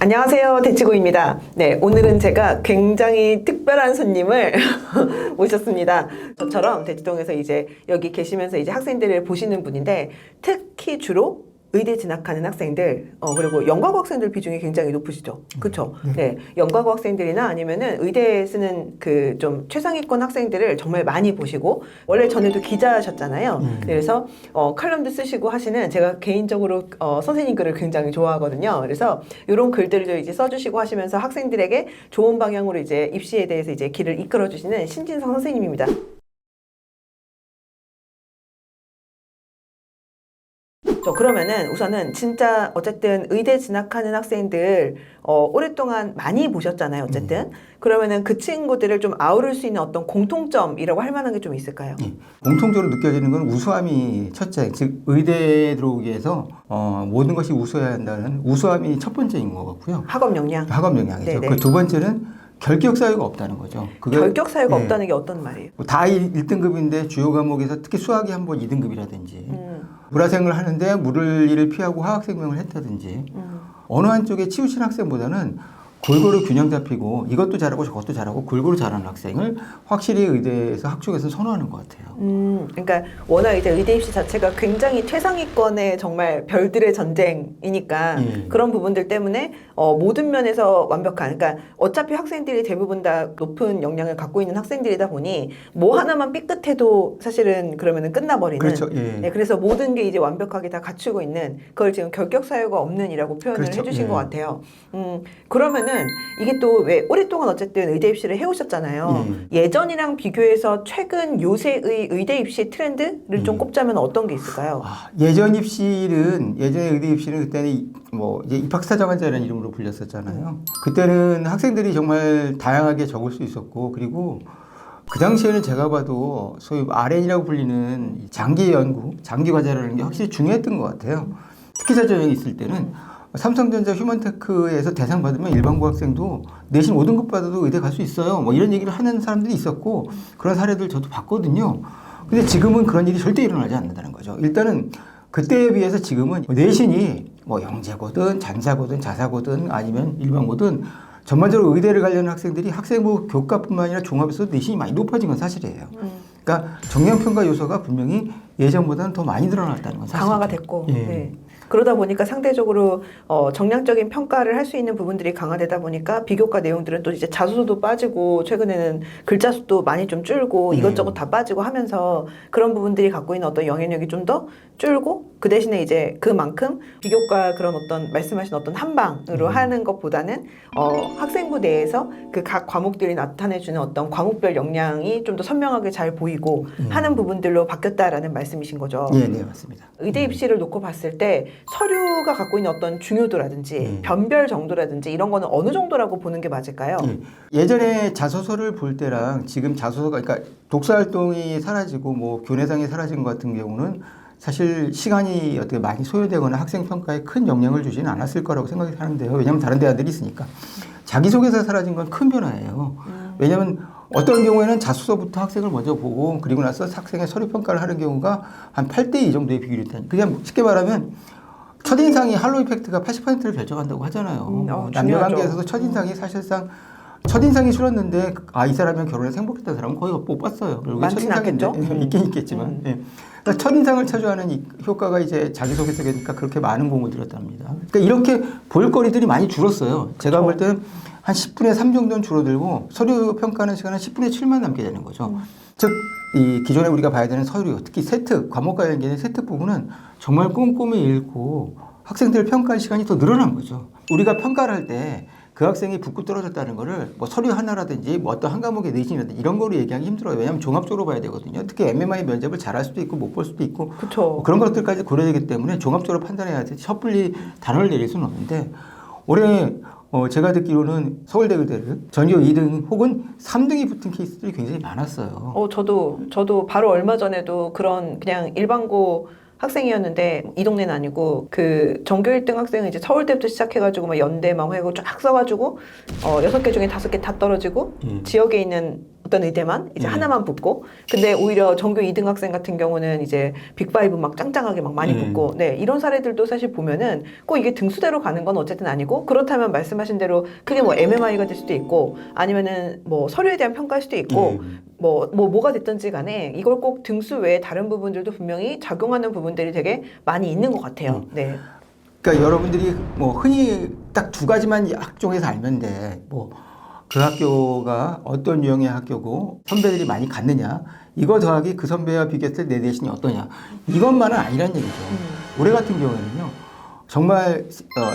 안녕하세요, 대치고입니다. 네, 오늘은 제가 굉장히 특별한 손님을 모셨습니다. 저처럼 대치동에서 이제 여기 계시면서 이제 학생들을 보시는 분인데, 특히 주로 의대 진학하는 학생들, 그리고 연과고 학생들 비중이 굉장히 높으시죠. 그쵸? 네. 연과고 학생들이나 아니면은 의대에 쓰는 그 좀 최상위권 학생들을 정말 많이 보시고, 원래 전에도 기자셨잖아요. 그래서, 칼럼도 쓰시고 하시는 제가 개인적으로, 선생님 글을 굉장히 좋아하거든요. 그래서 이런 글들도 이제 써주시고 하시면서 학생들에게 좋은 방향으로 이제 입시에 대해서 이제 길을 이끌어주시는 신진성 선생님입니다. 그러면은 우선은 진짜 어쨌든 의대 진학하는 학생들 오랫동안 많이 보셨잖아요. 어쨌든 그러면은 그 친구들을 좀 아우를 수 있는 어떤 공통점이라고 할 만한 게 좀 있을까요? 공통적으로 느껴지는 건 우수함이 첫째, 즉 의대에 들어오기 위해서 모든 것이 우수해야 한다는 우수함이 첫 번째인 것 같고요. 학업 역량. 학업 역량이죠. 네네. 그 두 번째는 결격 사유가 없다는 거죠. 결격 사유가 없다는 게 어떤 말이에요? 다 1등급인데 주요 과목에서 특히 수학이 한번 2등급이라든지 물화생을 하는데 물을 일을 피하고 화학생명을 했다든지 어느 한쪽에 치우친 학생보다는 골고루 균형 잡히고 이것도 잘하고 저것도 잘하고 골고루 잘하는 학생을 확실히 의대에서 학종에서 선호하는 것 같아요. 그러니까 워낙 이제 의대 입시 자체가 굉장히 최상위권의 정말 별들의 전쟁이니까 그런 부분들 때문에 모든 면에서 완벽한, 그러니까 어차피 학생들이 대부분 다 높은 역량을 갖고 있는 학생들이다 보니 뭐 하나만 삐끗해도 사실은 그러면은 끝나버리는. 그렇죠. 네, 그래서 모든 게 이제 완벽하게 다 갖추고 있는 그걸 지금 결격 사유가 없는이라고 표현을 그렇죠. 해주신 것 같아요. 그러면은 이게 또 왜 오랫동안 어쨌든 의대 입시를 해오셨잖아요. 예전이랑 비교해서 최근 요새의 의대 입시 트렌드를 좀 꼽자면 어떤 게 있을까요? 예전의 의대 입시는 그때는 뭐 이제 입학사정환자라는 이름으로 불렸었잖아요. 그때는 학생들이 정말 다양하게 적을 수 있었고, 그리고 그 당시에는 제가 봐도 소위 RN이라고 불리는 장기 연구, 장기 과제라는 게 확실히 중요했던 것 같아요. 특기자 전형이 있을 때는 삼성전자 휴먼테크에서 대상 받으면 일반고 학생도 내신 5등급 받아도 의대 갈 수 있어요. 뭐 이런 얘기를 하는 사람들이 있었고, 그런 사례들 저도 봤거든요. 근데 지금은 그런 일이 절대 일어나지 않는다는 거죠. 일단은 그때에 비해서 지금은 내신이 뭐 영재고든 잔사고든 자사고든 아니면 일반고든 전반적으로 의대를 가려는 학생들이 학생부 교과뿐만 아니라 종합에서도 내신이 많이 높아진 건 사실이에요. 그러니까 정량평가 요소가 분명히 예전보다는 더 많이 늘어났다는 건 사실이죠. 강화가 됐고. 예. 네. 그러다 보니까 상대적으로 정량적인 평가를 할 수 있는 부분들이 강화되다 보니까 비교과 내용들은 또 이제 자소서도 빠지고 최근에는 글자 수도 많이 좀 줄고 이것저것 다 빠지고 하면서 그런 부분들이 갖고 있는 어떤 영향력이 좀 더 줄고, 그 대신에 이제 그만큼 비교과 그런 어떤 말씀하신 어떤 한방으로 하는 것보다는 학생부 내에서 그 각 과목들이 나타내주는 어떤 과목별 역량이 좀 더 선명하게 잘 보이고 하는 부분들로 바뀌었다라는 말씀이신 거죠. 네, 맞습니다. 의대 입시를 놓고 봤을 때 서류가 갖고 있는 어떤 중요도라든지 변별 정도라든지 이런 거는 어느 정도라고 보는 게 맞을까요? 예전에 자소서를 볼 때랑 지금 자소서가, 그러니까 독서 활동이 사라지고 뭐 교내상이 사라진 것 같은 경우는 사실 시간이 어떻게 많이 소요되거나 학생 평가에 큰 영향을 주지는 않았을 거라고 생각이 하는데요. 왜냐하면 다른 대학들이 있으니까. 자기소개서 사라진 건 큰 변화예요. 왜냐하면 어떤 경우에는 자소서부터 학생을 먼저 보고 그리고 나서 학생의 서류 평가를 하는 경우가 한 8대2 정도의 비율이 있다니. 그냥 쉽게 말하면 첫인상이 할로 이펙트가 80%를 결정한다고 하잖아요. 남녀관계에서도 첫인상이 사실상 첫인상이 싫었는데 이 사람이랑 결혼해서 행복했던 사람은 거의 못 봤어요. 결국에 첫인상인데 있긴 있겠지만. 그러니까 첫인상을 차지하는 이 효과가 이제 자기소개서니까 그렇게 많은 공을 들였답니다. 그러니까 이렇게 볼거리들이 많이 줄었어요. 제가 볼 때는 한 10분의 3 정도는 줄어들고 서류 평가하는 시간은 10분의 7만 남게 되는 거죠. 즉, 이 기존에 우리가 봐야 되는 서류, 특히 세특, 과목과 연계된 세특 부분은 정말 꼼꼼히 읽고 학생들을 평가할 시간이 더 늘어난 거죠. 우리가 평가를 할 때 그 학생이 붙고 떨어졌다는 거를 뭐 서류 하나라든지 뭐 어떤 한 과목의 내신이라든지 이런 거로 얘기하기 힘들어요. 왜냐하면 종합적으로 봐야 되거든요. 특히 MMI 면접을 잘할 수도 있고 못 볼 수도 있고 뭐 그런 것들까지 고려되기 때문에 종합적으로 판단해야 되지 섣불리 단언을 내릴 수는 없는데, 올해 제가 듣기로는 서울대 의대를 전교 2등 혹은 3등이 붙은 케이스들이 굉장히 많았어요. 저도 바로 얼마 전에도 그런 그냥 일반고 학생이었는데, 이 동네는 아니고 그 전교 1등 학생은 이제 서울대부터 시작해가지고 막 연대 막 해고 쫙 써가지고 6개 중에 5개 다 떨어지고 지역에 있는 어떤 의대만 이제 하나만 붙고, 근데 오히려 전교 2등 학생 같은 경우는 이제 빅5 막 짱짱하게 막 많이 붙고, 네, 이런 사례들도 사실 보면은 꼭 이게 등수대로 가는 건 어쨌든 아니고, 그렇다면 말씀하신 대로 그게 뭐 MMI가 될 수도 있고, 아니면은 뭐 서류에 대한 평가일 수도 있고, 뭐가 됐든지 간에 이걸 꼭 등수 외에 다른 부분들도 분명히 작용하는 부분들이 되게 많이 있는 것 같아요. 네. 그러니까 여러분들이 뭐 흔히 딱 두 가지만 학종에서 알면 돼. 뭐 그 학교가 어떤 유형의 학교고 선배들이 많이 갔느냐, 이거 더하기 그 선배와 비교했을 때 내 내신이 어떠냐, 이것만은 아니란 얘기죠. 올해 같은 경우에는요, 정말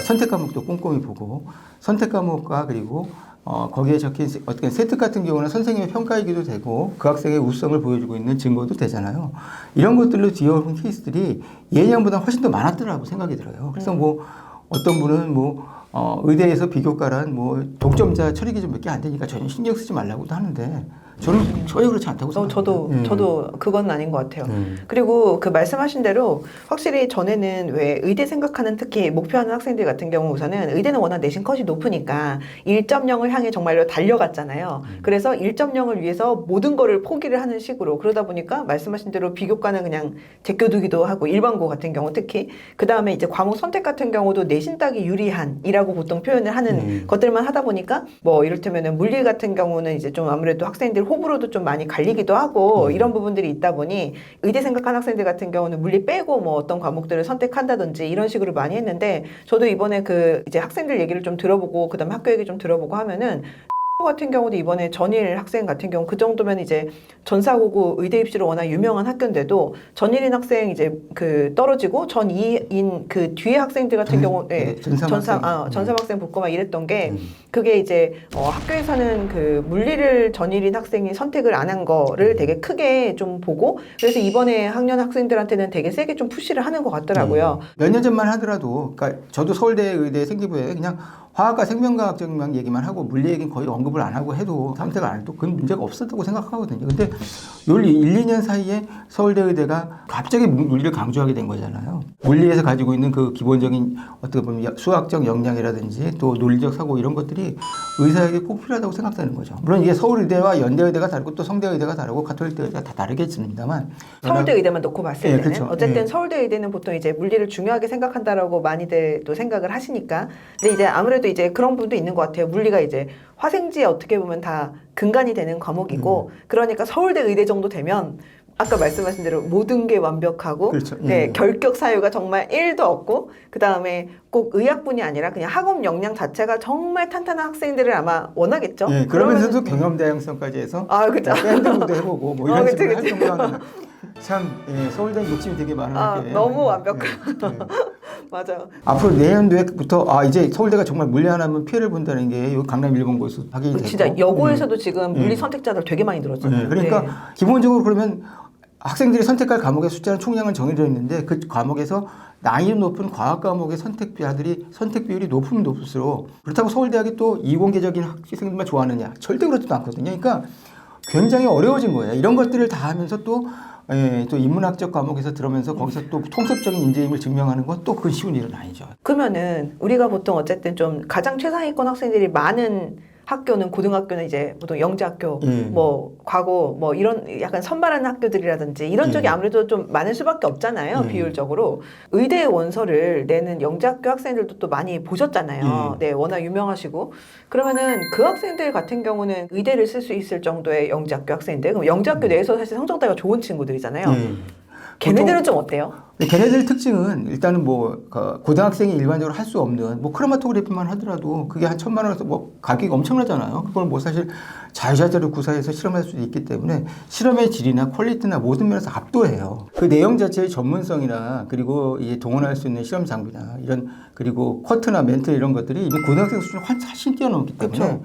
선택 과목도 꼼꼼히 보고, 선택 과목과 그리고 거기에 적힌 어떻게 세트 같은 경우는 선생님의 평가이기도 되고 그 학생의 우수성을 보여주고 있는 증거도 되잖아요. 이런 것들로 뒤어온 케이스들이 예년보다 훨씬 더 많았더라고 생각이 들어요. 그래서 뭐 어떤 분은 뭐 의대에서 비교과란 뭐 동점자 처리 기준 몇 개 안 되니까 전혀 신경 쓰지 말라고도 하는데, 저는 전혀 그렇지 않다고 생각해요. 저도 그건 아닌 것 같아요. 그리고 그 말씀하신 대로 확실히 전에는 왜 의대 생각하는, 특히 목표하는 학생들 같은 경우 우선은 의대는 워낙 내신 컷이 높으니까 1.0을 향해 정말로 달려갔잖아요. 그래서 1.0을 위해서 모든 거를 포기를 하는 식으로, 그러다 보니까 말씀하신 대로 비교과는 그냥 제껴두기도 하고, 일반고 같은 경우 특히, 그 다음에 이제 과목 선택 같은 경우도 내신 따기 유리한이라고 보통 표현을 하는 것들만 하다 보니까, 뭐 이를테면은 물리 같은 경우는 이제 좀 아무래도 학생들 호불호도 좀 많이 갈리기도 하고 이런 부분들이 있다 보니 의대 생각한 학생들 같은 경우는 물리 빼고 뭐 어떤 과목들을 선택한다든지 이런 식으로 많이 했는데, 저도 이번에 그 이제 학생들 얘기를 좀 들어보고 그다음 학교 얘기 좀 들어보고 하면은 같은 경우도 이번에 전일 학생 같은 경우 그 정도면 이제 전사고고 의대 입시로 워낙 유명한 학교인데도 전일인 학생 이제 그 떨어지고 전이인 그 뒤에 학생들 같은 경우 전삼 학생 붙고 막 이랬던 게, 그게 이제 학교에서는 그 물리를 전일인 학생이 선택을 안 한 거를 되게 크게 좀 보고, 그래서 이번에 학년 학생들한테는 되게 세게 좀 푸시를 하는 것 같더라고요. 몇 년 전만 하더라도, 그러니까 저도 서울대 의대 생기부에 그냥 화학과 생명과학적인 얘기만 하고 물리 얘기는 거의 언급을 안 하고 해도 탐색을 안 해도 그건 문제가 없었다고 생각하거든요. 근데 요 1, 2년 사이에 서울대 의대가 갑자기 물리를 강조하게 된 거잖아요. 물리에서 가지고 있는 그 기본적인 어떻게 보면 수학적 역량이라든지 또 논리적 사고, 이런 것들이 의사에게 꼭 필요하다고 생각되는 거죠. 물론 이게 서울의대와 연대의대가 다르고 또 성대의대가 다르고 가톨릭대 의대가 다 다르겠습니다만, 서울대 의대만 놓고 봤을 때는 그렇죠. 어쨌든 서울대 의대는 보통 이제 물리를 중요하게 생각한다라고 많이들 또 생각을 하시니까. 근데 이제 아무래도 이제 그런 부분도 있는 것 같아요. 물리가 이제 화생지에 어떻게 보면 다 근간이 되는 과목이고, 그러니까 서울대 의대 정도 되면 아까 말씀하신 대로 모든 게 완벽하고, 그렇죠. 네, 결격 사유가 정말 1도 없고, 그 다음에 꼭 의학분이 아니라 그냥 학업 역량 자체가 정말 탄탄한 학생들을 아마 원하겠죠. 그러면서도 경험 다양성까지 해서 그렇죠. 밴드부도 해보고 뭐 이런 식으로 그치. 활동하는, 참 서울대 욕심이 되게 많은 학교예요. 너무 완벽한. 맞아요. 앞으로 내년도부터 이제 서울대가 정말 물리 하나면 피해를 본다는 게 여기 강남 일본고에서 확인이 됐고, 진짜 여고에서도 지금 물리 선택자들 되게 많이 늘었잖아요. 그러니까 기본적으로 그러면 학생들이 선택할 과목의 숫자는 총량은 정해져 있는데, 그 과목에서 난이도 높은 과학 과목의 선택자들이 선택 비율이 높으면 높을수록, 그렇다고 서울대학이 또 이공계적인 학생들만 좋아하느냐, 절대 그렇지도 않거든요. 그러니까 굉장히 어려워진 거예요. 이런 것들을 다 하면서 또 인문학적 과목에서 들어오면서 거기서 또 통섭적인 인재임을 증명하는 건 또 그건 쉬운 일은 아니죠. 그러면은 우리가 보통 어쨌든 좀 가장 최상위권 학생들이 많은 학교는, 고등학교는 이제 보통 영재학교, 뭐 과고 뭐 이런 약간 선발하는 학교들이라든지 이런 쪽이 아무래도 좀 많을 수밖에 없잖아요. 비율적으로. 의대 원서를 내는 영재학교 학생들도 또 많이 보셨잖아요. 네, 워낙 유명하시고. 그러면은 그 학생들 같은 경우는 의대를 쓸 수 있을 정도의 영재학교 학생인데, 그럼 영재학교 내에서 사실 성적 따기가 좋은 친구들이잖아요. 걔네들은 좀 어때요? 걔네들 특징은 일단은 뭐 고등학생이 일반적으로 할 수 없는 뭐 크로마토그래피만 하더라도 그게 한 1,000만 원에서 뭐 가격이 엄청나잖아요. 그걸 뭐 사실 자유자재로 구사해서 실험할 수도 있기 때문에 실험의 질이나 퀄리티나 모든 면에서 압도해요. 그 내용 자체의 전문성이나 그리고 이제 동원할 수 있는 실험 장비나 이런, 그리고 쿼트나 멘트 이런 것들이 이제 고등학생 수준을 훨씬 뛰어넘기 때문에, 그렇죠.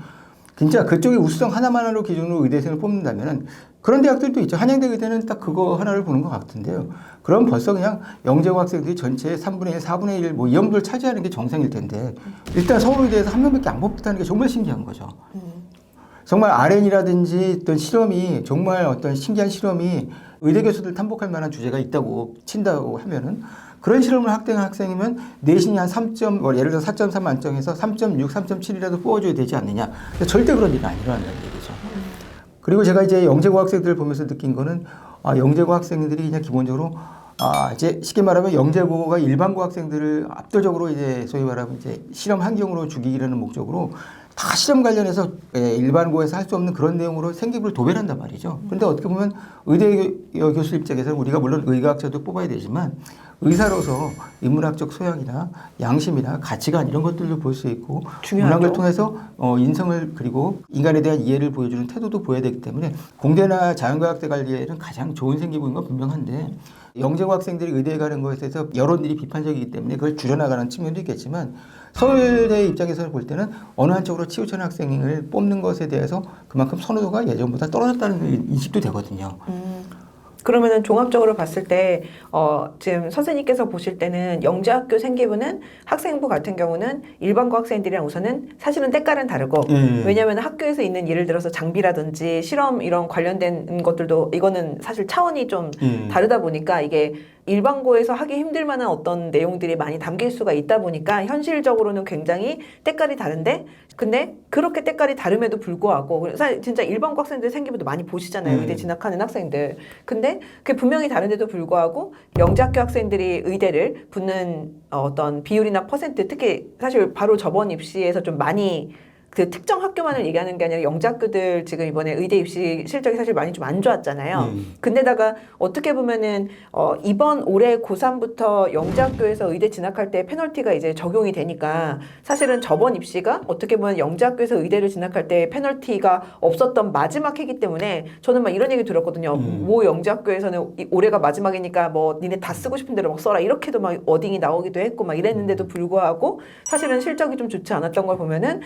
진짜 그쪽의 우수성 하나만으로 기준으로 의대생을 뽑는다면은 그런 대학들도 있죠. 한양대 의대는 딱 그거 하나를 보는 것 같은데요. 그럼 벌써 그냥 영재고 학생들이 전체의 3분의 1, 4분의 1 뭐 이 정도를 차지하는 게 정상일 텐데, 일단 서울의대에서 한 명밖에 안 뽑혔다는 게 정말 신기한 거죠. 정말 RN이라든지 어떤 실험이, 정말 어떤 신기한 실험이 의대 교수들 탐복할 만한 주제가 있다고 친다고 하면은, 그런 실험을 학대한 학생이면 내신이 한 3점, 예를 들어 4.3 만점에서 3.6, 3.7이라도 뽑아줘야 되지 않느냐. 절대 그런 일은 안 일어난다는 얘기죠. 그리고 제가 이제 영재고 학생들을 보면서 느낀 거는 영재고 학생들이 그냥 기본적으로 이제 쉽게 말하면 영재고가 일반고 학생들을 압도적으로 이제 소위 말하면 이제 실험 환경으로 죽이기라는 목적으로 다 실험 관련해서 일반고에서 할 수 없는 그런 내용으로 생기부를 도배한단 말이죠. 그런데 어떻게 보면 의대 교수 입장에서는 우리가 물론 의과학자도 뽑아야 되지만 의사로서 인문학적 소양이나 양심이나 가치관 이런 것들도 볼 수 있고 중요하죠. 문학을 통해서 인성을 그리고 인간에 대한 이해를 보여주는 태도도 보여야 되기 때문에 공대나 자연과학대 관리에는 가장 좋은 생기부인 건 분명한데 영재고 학생들이 의대에 가는 것에 대해서 여론들이 비판적이기 때문에 그걸 줄여나가는 측면도 있겠지만 서울대 입장에서 볼 때는 어느 한쪽으로 치우친 학생을 뽑는 것에 대해서 그만큼 선호도가 예전보다 떨어졌다는 인식도 되거든요. 그러면은 종합적으로 봤을 때 지금 선생님께서 보실 때는 영재학교 생기부는 학생부 같은 경우는 일반고 학생들이랑 우선은 사실은 때깔은 다르고 왜냐하면 학교에서 있는 예를 들어서 장비라든지 실험 이런 관련된 것들도 이거는 사실 차원이 좀 다르다 보니까 이게 일반고에서 하기 힘들 만한 어떤 내용들이 많이 담길 수가 있다 보니까 현실적으로는 굉장히 때깔이 다른데 근데 그렇게 때깔이 다름에도 불구하고 사실 진짜 일반고 학생들 생기부도 많이 보시잖아요. 의대 진학하는 학생들. 근데 그게 분명히 다른데도 불구하고 영재학교 학생들이 의대를 붙는 어떤 비율이나 퍼센트 특히 사실 바로 저번 입시에서 좀 많이 그 특정 학교만을 얘기하는 게 아니라 영재학교들 지금 이번에 의대 입시 실적이 사실 많이 좀 안 좋았잖아요. 근데다가 어떻게 보면은 이번 올해 고3부터 영재학교에서 의대 진학할 때 페널티가 이제 적용이 되니까 사실은 저번 입시가 어떻게 보면 영재학교에서 의대를 진학할 때 페널티가 없었던 마지막 해기 때문에 저는 막 이런 얘기 들었거든요. 뭐 영재학교에서는 올해가 마지막이니까 뭐 니네 다 쓰고 싶은 대로 막 써라 이렇게도 막 어딩이 나오기도 했고 막 이랬는데도 불구하고 사실은 실적이 좀 좋지 않았던 걸 보면은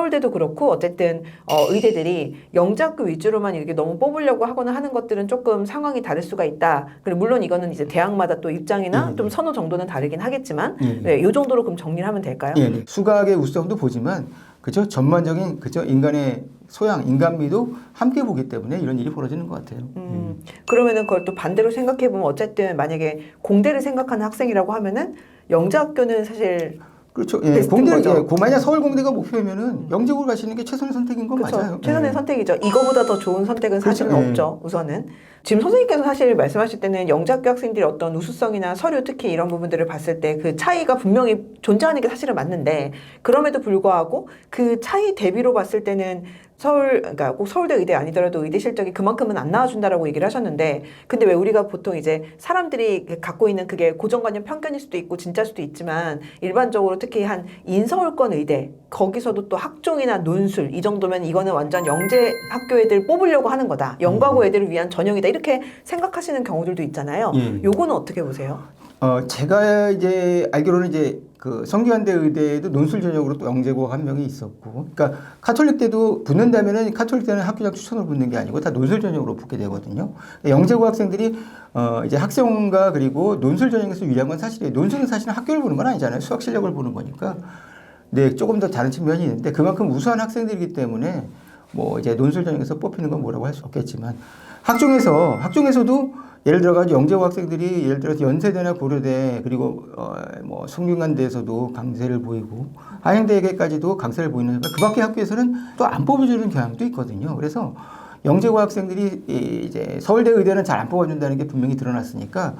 서울대도 그렇고 어쨌든 의대들이 영재학교 위주로만 이렇게 너무 뽑으려고 하거나 하는 것들은 조금 상황이 다를 수가 있다. 그리고 물론 이거는 이제 대학마다 또 입장이나 좀 선호 정도는 다르긴 하겠지만 네, 이 정도로 그럼 정리를 하면 될까요? 수학의 우수성도 보지만 그죠 전반적인 그죠 인간의 소양, 인간미도 함께 보기 때문에 이런 일이 벌어지는 것 같아요. 그러면은 그걸 또 반대로 생각해 보면 어쨌든 만약에 공대를 생각하는 학생이라고 하면은 영재학교는 사실 그렇죠. 베스트인 거죠. 만약 서울공대가 목표면은 영재고를 가시는 게 최선의 선택인 건 그렇죠. 맞아요. 최선의 선택이죠. 이거보다 더 좋은 선택은 사실은 없죠. 우선은. 지금 선생님께서 사실 말씀하실 때는 영재학교 학생들이 어떤 우수성이나 서류 특히 이런 부분들을 봤을 때 그 차이가 분명히 존재하는 게 사실은 맞는데 그럼에도 불구하고 그 차이 대비로 봤을 때는 그러니까 꼭 서울대 의대 아니더라도 의대 실적이 그만큼은 안 나와준다라고 얘기를 하셨는데 근데 왜 우리가 보통 이제 사람들이 갖고 있는 그게 고정관념 편견일 수도 있고 진짜일 수도 있지만 일반적으로 특히 한 인서울권 의대 거기서도 또 학종이나 논술 이 정도면 이거는 완전 영재 학교 애들 뽑으려고 하는 거다. 영과고 애들을 위한 전형이다. 이렇게 생각하시는 경우들도 있잖아요. 요거는 어떻게 보세요? 제가 이제 알기로는 이제 그 성균관대 의대에도 논술 전형으로 또 영재고 한 명이 있었고, 그러니까 카톨릭대도 붙는다면은 카톨릭대는 학교장 추천으로 붙는 게 아니고 다 논술 전형으로 붙게 되거든요. 영재고 학생들이 이제 학생원과 그리고 논술 전형에서 유리한 건 사실이에요. 논술은 사실은 학교를 보는 건 아니잖아요. 수학 실력을 보는 거니까. 네, 조금 더 다른 측면이 있는데 그만큼 우수한 학생들이기 때문에 뭐 이제 논술 전형에서 뽑히는 건 뭐라고 할 수 없겠지만 학종에서도 예를 들어가지고 영재고 학생들이 예를 들어서 연세대나 고려대 그리고 뭐 성균관대에서도 강세를 보이고 한양대에게까지도 강세를 보이는 그 밖에 학교에서는 또 안 뽑아주는 경향도 있거든요. 그래서 영재고 학생들이 이제 서울대 의대는 잘 안 뽑아준다는 게 분명히 드러났으니까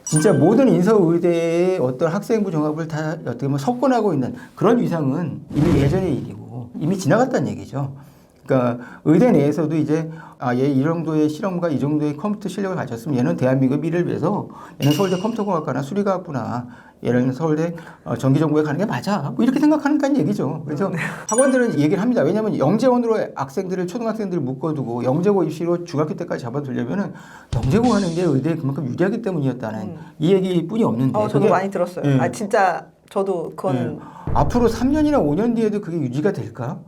진짜 모든 인서의대의 어떤 학생부 종합을 다 어떻게 보면 석권하고 있는 그런 위상은 이미 예전의 일이고 이미 지나갔다는 얘기죠. 그러니까 의대 내에서도 이제 얘 이 정도의 실험과 이 정도의 컴퓨터 실력을 가졌으면 얘는 대한민국의 미래를 위해서 얘는 서울대 컴퓨터공학과나 수리과학부나 얘는 서울대 전기정보에 가는 게 맞아. 뭐 이렇게 생각하는 얘기죠. 그래서 학원들은 얘기를 합니다. 왜냐하면 영재원으로 학생들을 초등학생들을 묶어두고 영재고 입시로 중학교 때까지 잡아두려면은 영재고 하는 게 의대에 그만큼 유리하기 때문이었다는 이 얘기뿐이 없는데. 저도 많이 들었어요. 진짜 저도 그거는 앞으로 3년이나 5년 뒤에도 그게 유지가 될까?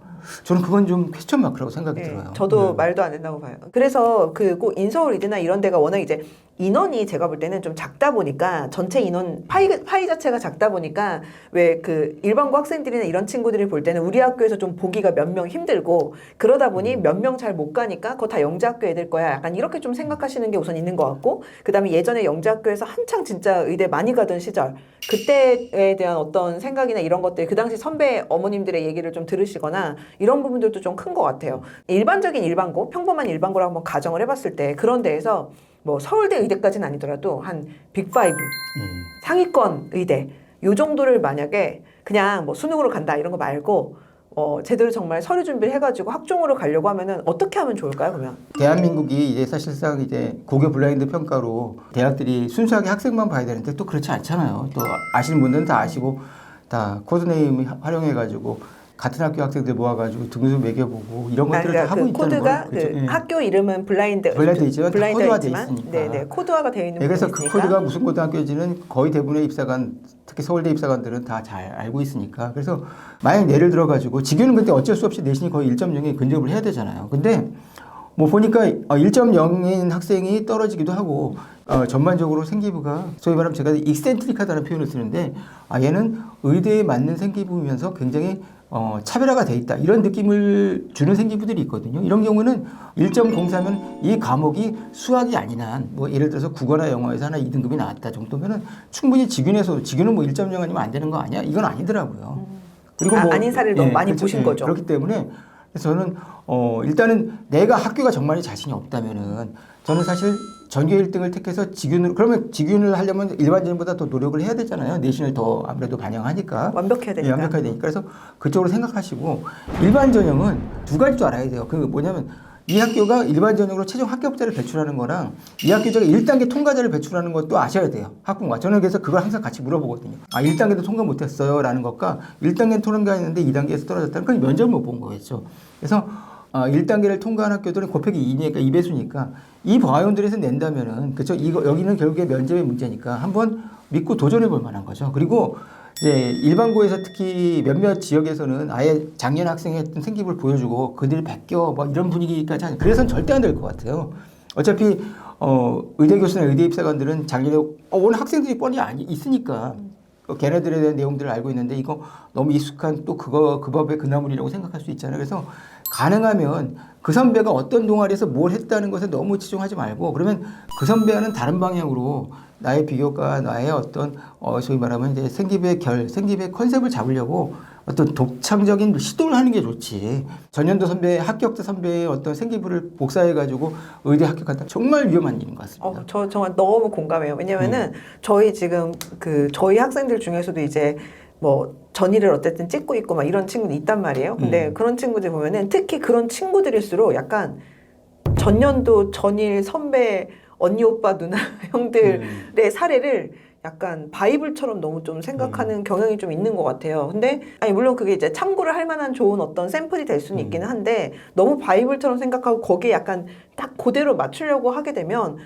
저는 그건 좀 퀘스천 마크라고 생각이 들어요. 저도 말도 안 된다고 봐요. 그래서 그 꼭 인서울 의대나 이런 데가 워낙 이제 인원이 제가 볼 때는 좀 작다 보니까 전체 인원 파이 자체가 작다 보니까 왜 그 일반고 학생들이나 이런 친구들이 볼 때는 우리 학교에서 좀 보기가 몇 명 힘들고 그러다 보니 몇 명 잘 못 가니까 그거 다 영재학교 애들 거야. 약간 이렇게 좀 생각하시는 게 우선 있는 것 같고 그다음에 예전에 영재학교에서 한창 진짜 의대 많이 가던 시절 그때에 대한 어떤 생각이나 이런 것들 그 당시 선배 어머님들의 얘기를 좀 들으시거나 이런 부분들도 좀 큰 것 같아요. 일반적인 일반고, 평범한 일반고라고 한번 가정을 해봤을 때 그런 데에서 뭐 서울대 의대까지는 아니더라도 한 빅5 상위권 의대 요 정도를 만약에 그냥 뭐 수능으로 간다 이런 거 말고 제대로 정말 서류 준비를 해가지고 학종으로 가려고 하면은 어떻게 하면 좋을까요, 그러면? 대한민국이 이제 사실상 이제 고교 블라인드 평가로 대학들이 순수하게 학생만 봐야 되는데 또 그렇지 않잖아요. 또 아시는 분들은 다 아시고 다 코드네임 활용해가지고 같은 학교 학생들 모아가지고 등수 매겨보고 이런 것들을 다 하고 그 있다는 코드가 거예요. 그 그렇죠? 예. 학교 이름은 블라인드 있지만 다 코드화돼 있지만, 있으니까. 네네 코드화가 되어 있는 네, 그래서 부분이 그 있으니까. 코드가 무슨 고등학교인지는 거의 대부분의 입사관, 특히 서울대 입사관들은 다 잘 알고 있으니까. 그래서 만약 예를 들어가지고 지규는 근데 어쩔 수 없이 내신이 거의 1.0에 근접을 해야 되잖아요. 근데 뭐 보니까 1.0인 학생이 떨어지기도 하고 전반적으로 생기부가 소위 말하면 제가 익센트릭하다는 표현을 쓰는데 얘는 의대에 맞는 생기부면서 굉장히 차별화가 돼 있다 이런 느낌을 주는 생기부들이 있거든요. 이런 경우는 1.04면 이 과목이 수학이 아닌 한 뭐 예를 들어서 국어나 영어에서 하나 2등급이 나왔다 정도면은 충분히 지규는 뭐 1.0 아니면 안 되는 거 아니야? 이건 아니더라고요. 그리고 뭐 아닌 사례를 너무 많이 그렇죠. 보신 거죠. 그렇기 때문에 그래서 저는 일단은 내가 학교가 정말 자신이 없다면은 저는 사실 전교 1등을 택해서 그러면 직윤을 하려면 일반전보다 더 노력을 해야 되잖아요. 내신을 더 아무래도 반영하니까. 완벽해야 되니까. 예, 완벽해야 되니까. 그래서 그쪽으로 생각하시고 일반 전형은 두 가지 또 알아야 돼요. 그 뭐냐면 이 학교가 일반 전형으로 최종 합격자를 배출하는 거랑 이 학교가 1단계 통과자를 배출하는 것도 아셔야 돼요. 학부모가. 저는 그래서 그걸 항상 같이 물어보거든요. 1단계도 통과 못했어요 라는 것과 1단계는 통과했는데 2단계에서 떨어졌다는 건 면접을 못 본 거겠죠. 그래서 1단계를 통과한 학교들은 곱하기 2니까 2배수니까 이 과연들에서 낸다면은 그렇죠. 여기는 결국에 면접의 문제니까 한번 믿고 도전해 볼 만한 거죠. 그리고 이제 일반고에서 특히 몇몇 지역에서는 아예 작년 학생이 했던 생기부를 보여주고 그들 베껴 뭐 이런 분위기까지 하는 그래서는 절대 안 될 것 같아요. 어차피 의대 교수나 의대 입사관들은 작년에 오늘 학생들이 뻔히 있으니까 걔네들에 대한 내용들을 알고 있는데 이거 너무 익숙한 또 그 법의 그나물이라고 생각할 수 있잖아요. 그래서 가능하면 그 선배가 어떤 동아리에서 뭘 했다는 것에 너무 치중하지 말고 그러면 그 선배와는 다른 방향으로 나의 비교과 나의 어떤 소위 말하면 이제 생기부의 컨셉을 잡으려고 어떤 독창적인 시도를 하는 게 좋지. 전년도 합격자 선배의 어떤 생기부를 복사해가지고 의대 합격한다. 정말 위험한 일인 것 같습니다. 저 정말 너무 공감해요. 왜냐면은 저희 지금 저희 학생들 중에서도 이제 뭐 전일을 어쨌든 찍고 있고 막 이런 친구는 있단 말이에요. 근데 그런 친구들 보면은 특히 그런 친구들일수록 약간 전년도 전일 선배 언니 오빠 누나 형들의 사례를 약간 바이블처럼 너무 좀 생각하는 경향이 좀 있는 것 같아요. 근데 물론 그게 이제 참고를 할 만한 좋은 어떤 샘플이 될 수는 있기는 한데 너무 바이블처럼 생각하고 거기에 약간 딱 그대로 맞추려고 하게 되면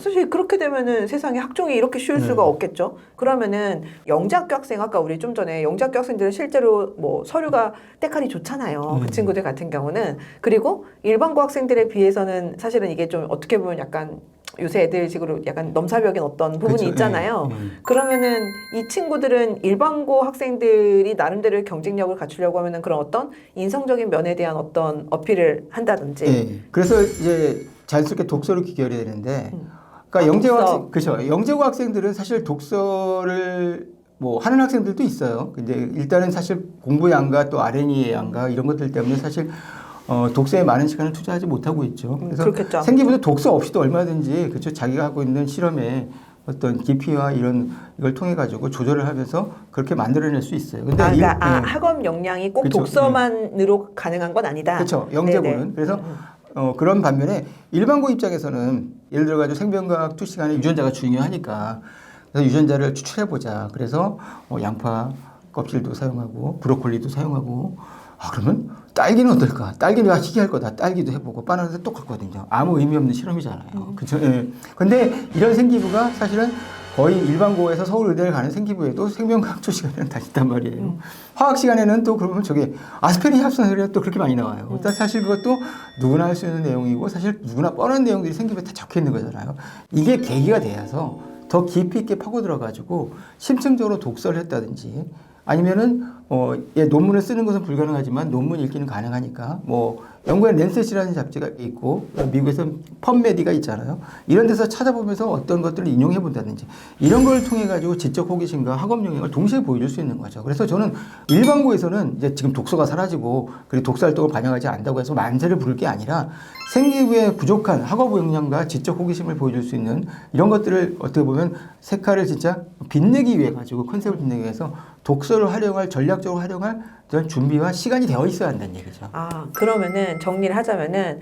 사실 그렇게 되면은 세상에 학종이 이렇게 쉬울 수가 없겠죠. 그러면은 영재학교 학생 아까 우리 좀 전에 영재학교 학생들은 실제로 뭐 서류가 때깔이 좋잖아요. 그 친구들 같은 경우는 그리고 일반고 학생들에 비해서는 사실은 이게 좀 어떻게 보면 약간 요새 애들 식으로 약간 넘사벽인 어떤 부분이 그렇죠. 있잖아요. 그러면은 이 친구들은 일반고 학생들이 나름대로 경쟁력을 갖추려고 하면은 그런 어떤 인성적인 면에 대한 어떤 어필을 한다든지. 네. 그래서 이제 자연스럽게 독서를 귀결해야 되는데, 그러니까 영재고 학생들은 사실 독서를 뭐 하는 학생들도 있어요. 근데 일단은 사실 공부의 양과 또 R&E의 양과 이런 것들 때문에 사실 독서에 많은 시간을 투자하지 못하고 있죠. 그래서 그렇겠죠. 생기부도 독서 없이도 얼마든지 그렇죠. 자기가 하고 있는 실험에 어떤 깊이와 이걸 통해 가지고 조절을 하면서 그렇게 만들어낼 수 있어요. 근데 학업 역량이 꼭 그렇죠. 독서만으로 가능한 건 아니다. 그렇죠. 영재고는. 네네. 그래서 그런 반면에 일반고 입장에서는 예를 들어 가지고 생명과학 투 시간에 유전자가 중요하니까 그래서 유전자를 추출해 보자. 그래서 양파 껍질도 사용하고 브로콜리도 사용하고 그러면 딸기는 어떨까? 딸기는 희귀할 거다. 딸기도 해보고 바나나도 똑같거든요. 아무 의미 없는 실험이잖아요. 그렇죠? 예. 근데 이런 생기부가 사실은 거의 일반고에서 서울의대를 가는 생기부에도 생명과학조 시간에는 다 있단 말이에요. 화학 시간에는 또 그러면 저게 아스피린 합성술이 또 그렇게 많이 나와요. 사실 그것도 누구나 할 수 있는 내용이고 사실 누구나 뻔한 내용들이 생기부에 다 적혀 있는 거잖아요. 이게 계기가 돼서 더 깊이 있게 파고 들어가지고 심층적으로 독서를 했다든지 아니면은 논문을 쓰는 것은 불가능하지만 논문 읽기는 가능하니까 뭐 영국에 랜셋이라는 잡지가 있고 미국에서 펀메디가 있잖아요. 이런 데서 찾아보면서 어떤 것들을 인용해 본다든지 이런 걸 통해 가지고 지적 호기심과 학업 영역을 동시에 보여줄 수 있는 거죠. 그래서 저는 일반고에서는 이제 지금 독서가 사라지고 그리고 독서 활동을 반영하지 않는다고 해서 만세를 부를 게 아니라 생기부에 부족한 학업 역량과 지적 호기심을 보여줄 수 있는 이런 것들을 어떻게 보면 색깔을 진짜 빛내기 위해 가지고 컨셉을 빛내기 위해서 독서를 활용할 전략적으로 활용할 그런 준비와 시간이 되어 있어야 한다는 얘기죠. 아, 그러면은 정리를 하자면은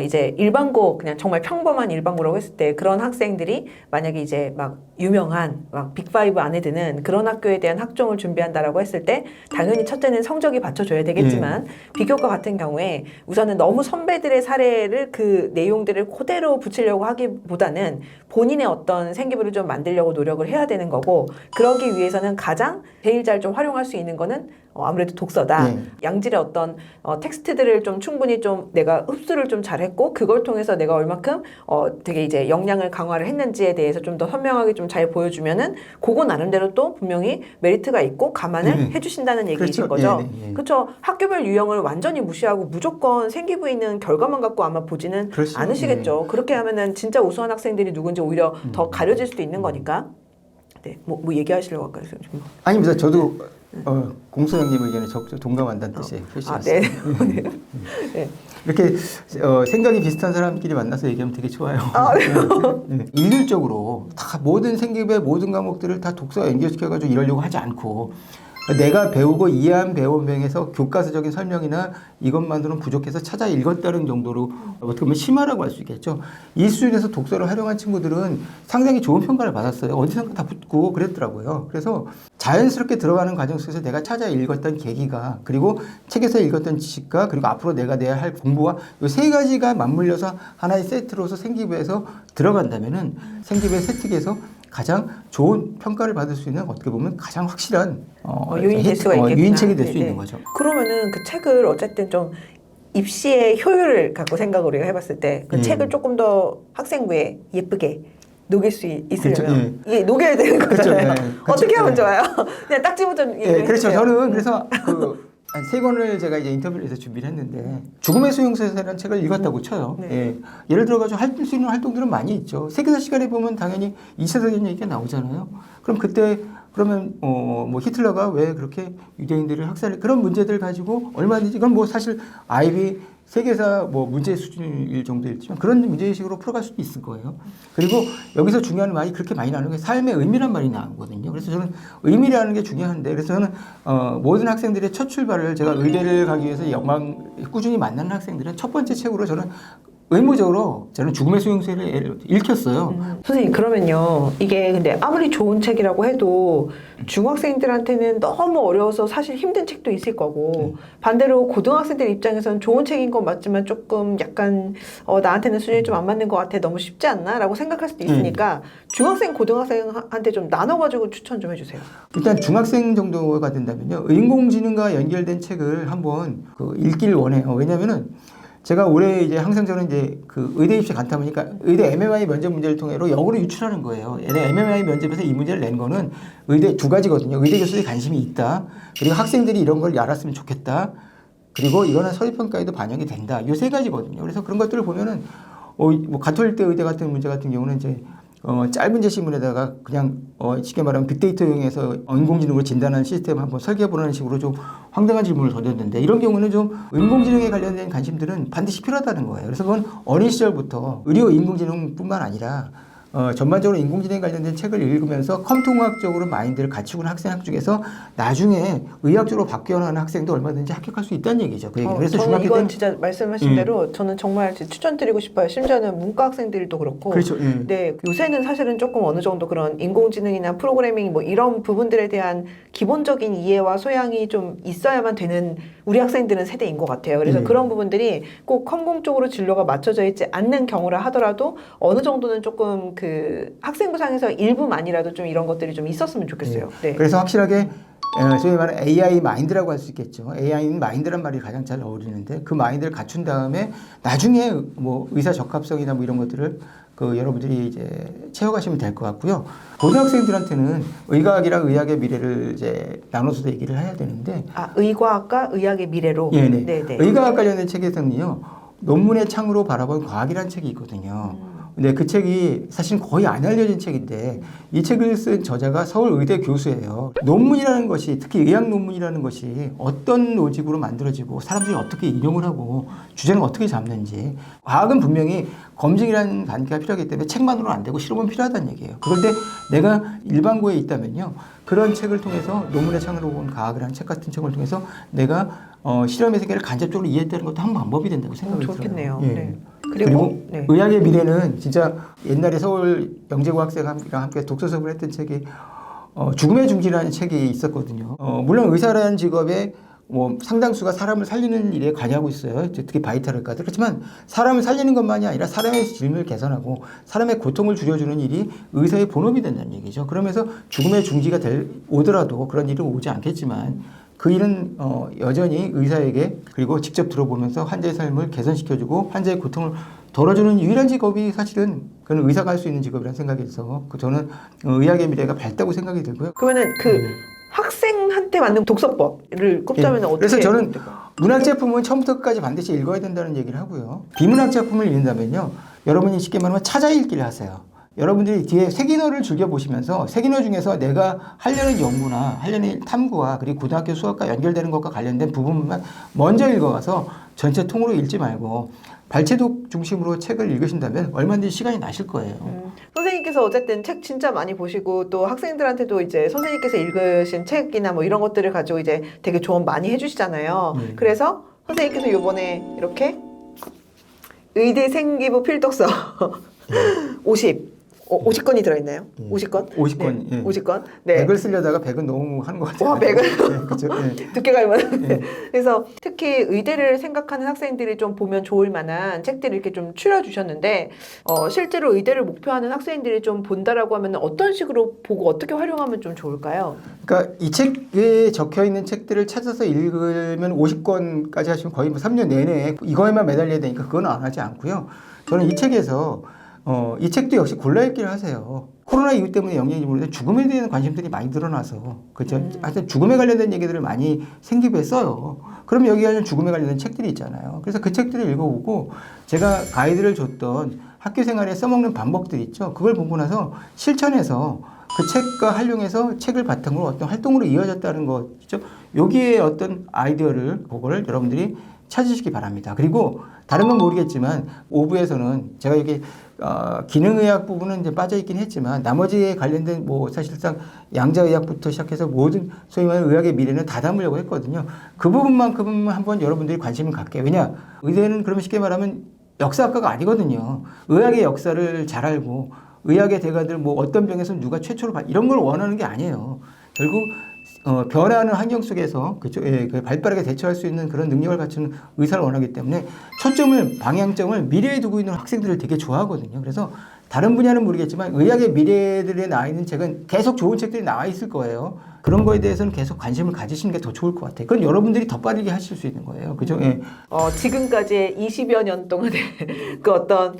이제 일반고 그냥 정말 평범한 일반고라고 했을 때 그런 학생들이 만약에 이제 막 유명한 막 빅5 안에 드는 그런 학교에 대한 학종을 준비한다라고 했을 때 당연히 첫째는 성적이 받쳐줘야 되겠지만 비교과 같은 경우에 우선은 너무 선배들의 사례를 그 내용들을 그대로 붙이려고 하기보다는 본인의 어떤 생기부를 좀 만들려고 노력을 해야 되는 거고 그러기 위해서는 가장 제일 잘 좀 활용할 수 있는 거는 아무래도 독서다. 양질의 어떤 텍스트들을 좀 충분히 좀 내가 흡수를 좀 잘했고 그걸 통해서 내가 얼마큼 되게 이제 역량을 강화를 했는지에 대해서 좀 더 선명하게 좀 잘 보여주면은 그거 나름대로 또 분명히 메리트가 있고 감안을 해주신다는 얘기이신 거죠. 그렇죠. 학교별 유형을 완전히 무시하고 무조건 생기부에 있는 결과만 갖고 아마 보지는 않으시겠죠. 그렇게 하면은 진짜 우수한 학생들이 누군지 오히려 더 가려질 수도 있는 거니까. 네, 뭐 얘기하시려고 할까요? 아닙니다. 저도 공소장님 의견에 적극 동감한다는 뜻이에요. 네. 네. 이렇게 생각이 비슷한 사람끼리 만나서 얘기하면 되게 좋아요. 일률적으로 다 모든 생기부의 모든 과목들을 다 독서와 연결시켜가지고 이러려고 하지 않고 내가 배우고 이해한 배움에서 교과서적인 설명이나 이것만으로는 부족해서 찾아 읽었다는 정도로 어떻게 보면 심하라고 할 수 있겠죠. 이 수준에서 독서를 활용한 친구들은 상당히 좋은 평가를 받았어요. 어디선가 다 붙고 그랬더라고요. 그래서 자연스럽게 들어가는 과정 속에서 내가 찾아 읽었던 계기가 그리고 책에서 읽었던 지식과 그리고 앞으로 내가 내야 할 공부와 이 세 가지가 맞물려서 하나의 세트로서 생기부에서 들어간다면은 생기부의 세특에서 가장 좋은 평가를 받을 수 있는 어떻게 보면 가장 확실한 요인이 될 수가 있겠구나. 유인책이 될 수 있는 거죠. 그러면은 그 책을 어쨌든 좀 입시의 효율을 갖고 생각을 우리가 해봤을 때 그 책을 조금 더 학생부에 예쁘게 녹일 수 있으려면 이게 녹여야 되는 거잖아요. 어떻게 하면 좋아요? 그냥 딱지부터 그렇죠. 저는 그래서 한 3권을 제가 이제 인터뷰를 해서 준비를 했는데 죽음의 수용소에서라는 책을 읽었다고 쳐요. 예를 들어가지고 할 수 있는 활동들은 많이 있죠. 세계사 시간에 보면 당연히 2차 세계대전 얘기가 나오잖아요. 그럼 그때 그러면 뭐 히틀러가 왜 그렇게 유대인들을 학살을 그런 문제들 가지고 얼마든지 이건 뭐 사실 아이비 세계사 뭐 문제 수준일 정도였지만 그런 문제의식으로 풀어갈 수도 있을 거예요. 그리고 여기서 중요한 말이 그렇게 많이 나오는 게 삶의 의미란 말이 나오거든요. 그래서 저는 의미라는 게 중요한데 그래서 저는 모든 학생들의 첫 출발을 제가 의대를 가기 위해서 꾸준히 만나는 학생들은 첫 번째 책으로 저는 의무적으로 저는 죽음의 수용소를 읽혔어요. 선생님 그러면요 이게 근데 아무리 좋은 책이라고 해도 중학생들한테는 너무 어려워서 사실 힘든 책도 있을 거고 반대로 고등학생들 입장에서는 좋은 책인 건 맞지만 조금 약간 나한테는 수준이 좀 안 맞는 것 같아 너무 쉽지 않나? 라고 생각할 수도 있으니까 중학생 고등학생한테 좀 나눠가지고 추천 좀 해주세요. 일단 중학생 정도가 된다면요 인공지능과 연결된 책을 한번 읽기를 원해요. 왜냐면은 제가 올해 이제 항상 저는 이제 그 의대 입시 간탐하니까 의대 MMI 면접 문제를 통해로 역으로 유출하는 거예요. MMI 면접에서 이 문제를 낸 거는 의대 2가지거든요. 의대 교수들이 관심이 있다. 그리고 학생들이 이런 걸 알았으면 좋겠다. 그리고 이거는 서류평가에도 반영이 된다. 이 3가지거든요. 그래서 그런 것들을 보면은 뭐 가톨릭대 의대 같은 문제 같은 경우는 이제 짧은 제시문에다가 그냥 쉽게 말하면 빅데이터 이용해서 인공지능으로 진단하는 시스템을 한번 설계해보라는 식으로 좀 황당한 질문을 던졌는데 이런 경우는 좀 인공지능에 관련된 관심들은 반드시 필요하다는 거예요. 그래서 그건 어린 시절부터 의료 인공지능뿐만 아니라 전반적으로 인공지능 관련된 책을 읽으면서 컴퓨터공학적으로 마인드를 갖추고 있는 학생 중에서 나중에 의학적으로 바뀌어나가는 학생도 얼마든지 합격할 수 있다는 얘기죠. 그 얘기. 그래서 저는 이건 진짜 말씀하신 대로 저는 정말 추천드리고 싶어요. 심지어는 문과 학생들도 그렇고. 그렇죠. 네, 요새는 사실은 조금 어느 정도 그런 인공지능이나 프로그래밍 뭐 이런 부분들에 대한 기본적인 이해와 소양이 좀 있어야만 되는 우리 학생들은 세대인 것 같아요. 그래서 그런 부분들이 꼭 컴공 쪽으로 진로가 맞춰져 있지 않는 경우라 하더라도 어느 정도는 조금 그 학생부상에서 일부만이라도 좀 이런 것들이 좀 있었으면 좋겠어요. 네. 그래서 확실하게 소위 말하는 AI 마인드라고 할 수 있겠죠. AI는 마인드란 말이 가장 잘 어울리는데 그 마인드를 갖춘 다음에 나중에 뭐 의사 적합성이나 뭐 이런 것들을 여러분들이 이제 채워가시면 될 것 같고요. 고등학생들한테는 의과학이랑 의학의 미래를 이제 나눠서도 얘기를 해야 되는데. 의과학과 의학의 미래로. 네네. 네네. 의과학 관련된 책에서는요, 논문의 창으로 바라본 과학이라는 책이 있거든요. 근데 그 책이 사실 거의 안 알려진 책인데 이 책을 쓴 저자가 서울의대 교수예요. 논문이라는 것이 특히 의학 논문이라는 것이 어떤 로직으로 만들어지고 사람들이 어떻게 인용을 하고 주제는 어떻게 잡는지 과학은 분명히 검증이라는 단계가 필요하기 때문에 책만으로는 안 되고 실험은 필요하다는 얘기예요. 그런데 내가 일반고에 있다면요. 그런 책을 통해서 논문의 창으로 본 과학이라는 책 같은 책을 통해서 내가 실험의 세계를 간접적으로 이해했다는 것도 한 방법이 된다고 생각이 들어요. 좋겠네요. 예. 네. 그리고 네. 의학의 미래는 진짜 옛날에 서울 영재고 학생이랑 함께 독서 수업을 했던 책이 죽음의 중지라는 책이 있었거든요. 물론 의사라는 직업에 뭐 상당수가 사람을 살리는 일에 관여하고 있어요. 특히 바이탈의과들. 그렇지만 사람을 살리는 것만이 아니라 사람의 삶을 개선하고 사람의 고통을 줄여주는 일이 의사의 본업이 된다는 얘기죠. 그러면서 죽음의 중지가 오더라도 그런 일은 오지 않겠지만 그 일은 여전히 의사에게 그리고 직접 들어보면서 환자의 삶을 개선시켜주고 환자의 고통을 덜어주는 유일한 직업이 사실은 그건 의사가 할 수 있는 직업이라는 생각이 있어서 저는 의학의 미래가 밝다고 생각이 들고요. 그러면은 학생한테 맞는 독서법을 꼽자면 어떻게? 그래서 저는 문학 작품은 처음부터 끝까지 반드시 읽어야 된다는 얘기를 하고요. 비문학 작품을 읽는다면요. 여러분이 쉽게 말하면 찾아 읽기를 하세요. 여러분들이 뒤에 세기노를 즐겨보시면서 세기노 중에서 내가 하려는 연구나 하려는 탐구와 그리고 고등학교 수업과 연결되는 것과 관련된 부분만 먼저 읽어가서 전체 통으로 읽지 말고 발췌독 중심으로 책을 읽으신다면 얼마든지 시간이 나실 거예요. 선생님께서 어쨌든 책 진짜 많이 보시고 또 학생들한테도 이제 선생님께서 읽으신 책이나 뭐 이런 것들을 가지고 이제 되게 조언 많이 해주시잖아요. 그래서 선생님께서 요번에 이렇게 의대 생기부 필독서 50건이 들어있나요? 50건? 50건. 네. 50건. 네. 100을 쓰려다가 100은 너무 하는 것 같아요. 와, 100을? 네, 그렇죠. 네. 두께가 얼마나. 그래서 특히 의대를 생각하는 학생들이 좀 보면 좋을 만한 책들을 이렇게 좀 추려주셨는데, 실제로 의대를 목표하는 학생들이 좀 본다라고 하면 어떤 식으로 보고 어떻게 활용하면 좀 좋을까요? 그러니까 이 책에 적혀 있는 책들을 찾아서 읽으면 50권까지 하시면 거의 뭐 3년 내내 이거에만 매달려야 되니까 그건 안 하지 않고요. 저는 이 책에서 이 책도 역시 골라 읽기를 하세요. 코로나 이후 때문에 영향인지 모르는데 죽음에 대한 관심들이 많이 늘어나서 그렇죠. 하여튼 죽음에 관련된 얘기들을 많이 생기부에 써요. 그럼 여기 관련 죽음에 관련된 책들이 있잖아요. 그래서 그 책들을 읽어보고 제가 가이드를 줬던 학교 생활에 써먹는 방법들 있죠. 그걸 보고 나서 실천해서 그 책과 활용해서 책을 바탕으로 어떤 활동으로 이어졌다는 거죠. 여기에 어떤 아이디어를 그거를 여러분들이 찾으시기 바랍니다. 그리고 다른 건 모르겠지만 5부에서는 제가 여기 기능의학 부분은 이제 빠져있긴 했지만 나머지에 관련된 뭐 사실상 양자의학부터 시작해서 모든 소위 말하는 의학의 미래는 다 담으려고 했거든요. 그 부분만큼은 한번 여러분들이 관심을 갖게. 왜냐? 의대는 그러면 쉽게 말하면 역사학과가 아니거든요. 의학의 역사를 잘 알고 의학의 대가들 뭐 어떤 병에서 누가 최초로 이런 걸 원하는 게 아니에요. 결국 변화하는 환경 속에서 그쵸? 예, 발빠르게 대처할 수 있는 그런 능력을 갖춘 의사를 원하기 때문에 초점을 방향점을 미래에 두고 있는 학생들을 되게 좋아하거든요. 그래서 다른 분야는 모르겠지만 의학의 미래들에 나와 있는 책은 계속 좋은 책들이 나와 있을 거예요. 그런 거에 대해서는 계속 관심을 가지시는 게 더 좋을 것 같아요. 그건 여러분들이 더 빠르게 하실 수 있는 거예요. 그죠? 예. 지금까지 20여 년 동안의 그 어떤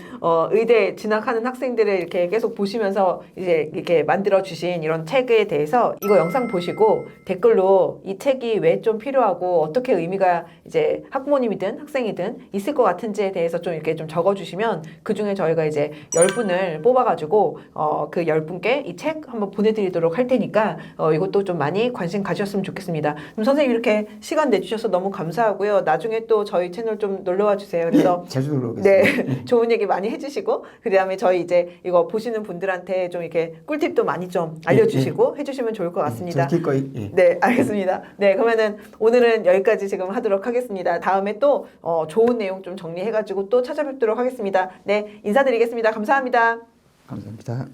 의대 진학하는 학생들을 이렇게 계속 보시면서 이제 이렇게 만들어 주신 이런 책에 대해서 이거 영상 보시고 댓글로 이 책이 왜 좀 필요하고 어떻게 의미가 이제 학부모님이든 학생이든 있을 것 같은지에 대해서 좀 이렇게 좀 적어 주시면 그 중에 저희가 이제 10분을 뽑아 가지고 그 10분께 이 책 한번 보내드리도록 할 테니까 이것도 좀 많이 관심 가지셨으면 좋겠습니다. 그럼 선생님 이렇게 시간 내주셔서 너무 감사하고요. 나중에 또 저희 채널 좀 놀러와 주세요. 그래서 네, 자주 놀러 오겠습니다. 네, 좋은 얘기 많이 해주시고 그 다음에 저희 이제 이거 보시는 분들한테 좀 이렇게 꿀팁도 많이 좀 알려주시고 해주시면 좋을 것 같습니다. 기꺼이. 네, 알겠습니다. 네, 그러면은 오늘은 여기까지 지금 하도록 하겠습니다. 다음에 또 좋은 내용 좀 정리해가지고 또 찾아뵙도록 하겠습니다. 네, 인사드리겠습니다. 감사합니다. 감사합니다.